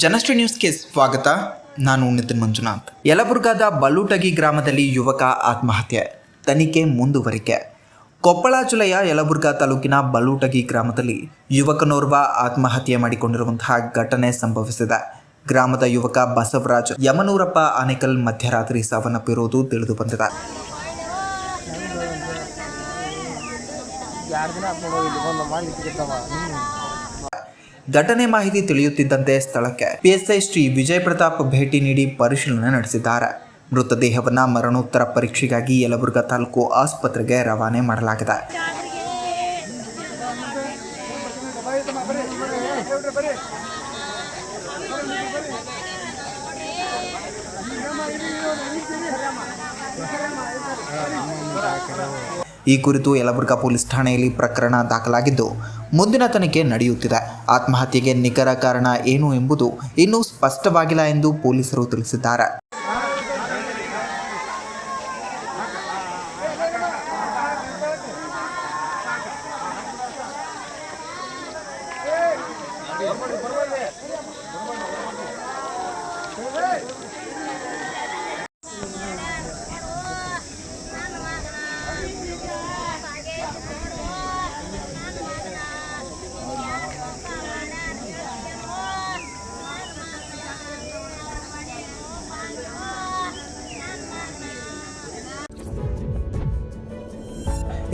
ಜನಶ್ರೀ ನ್ಯೂಸ್ಗೆ ಸ್ವಾಗತ. ನಾನು ನಿತಿನ್ ಮಂಜುನಾಥ್. ಯಲಬುರ್ಗಾದ ಬಲ್ಲೂಟಗಿ ಗ್ರಾಮದಲ್ಲಿ ಯುವಕ ಆತ್ಮಹತ್ಯೆ, ತನಿಖೆ ಮುಂದುವರಿಕೆ. ಕೊಪ್ಪಳ ಜಿಲ್ಲೆಯ ಯಲಬುರ್ಗಾ ತಾಲೂಕಿನ ಬಲ್ಲೂಟಗಿ ಗ್ರಾಮದಲ್ಲಿ ಯುವಕನೋರ್ವ ಆತ್ಮಹತ್ಯೆ ಮಾಡಿಕೊಂಡಿರುವಂತಹ ಘಟನೆ ಸಂಭವಿಸಿದೆ. ಗ್ರಾಮದ ಯುವಕ ಬಸವರಾಜ್ ಯಮನೂರಪ್ಪ ಆನೇಕಲ್ ಮಧ್ಯರಾತ್ರಿ ಸಾವನ್ನಪ್ಪಿರುವುದು ತಿಳಿದು ಬಂದಿದೆ. ಘಟನೆ ಮಾಹಿತಿ ತಿಳಿಯುತ್ತಿದ್ದಂತೆ ಸ್ಥಳಕ್ಕೆ ಪಿಎಸ್ಐ ಶ್ರೀ ವಿಜಯ್ ಪ್ರತಾಪ್ ಭೇಟಿ ನೀಡಿ ಪರಿಶೀಲನೆ ನಡೆಸಿದ್ದಾರೆ. ಮೃತದೇಹವನ್ನು ಮರಣೋತ್ತರ ಪರೀಕ್ಷೆಗಾಗಿ ಯಲಬುರ್ಗಾ ತಾಲೂಕು ಆಸ್ಪತ್ರೆಗೆ ರವಾನೆ ಮಾಡಲಾಗಿದೆ. ಈ ಕುರಿತು ಯಲಬುರ್ಗಾ ಪೊಲೀಸ್ ಠಾಣೆಯಲ್ಲಿ ಪ್ರಕರಣ ದಾಖಲಾಗಿದ್ದು ಮುಂದಿನ ತನಿಖೆ ನಡೆಯುತ್ತಿದೆ. ಆತ್ಮಹತ್ಯೆಗೆ ನಿಖರ ಕಾರಣ ಏನು ಎಂಬುದು ಇನ್ನೂ ಸ್ಪಷ್ಟವಾಗಿಲ್ಲ ಎಂದು ಪೊಲೀಸರು ತಿಳಿಸಿದ್ದಾರೆ.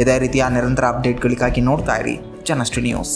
ಇದೇ ರೀತಿಯ ನಿರಂತರ ಅಪ್ಡೇಟ್ಗಳಿಗಾಗಿ ನೋಡ್ತಾ ಇರಿ ಜನಶ್ರೀ ನ್ಯೂಸ್.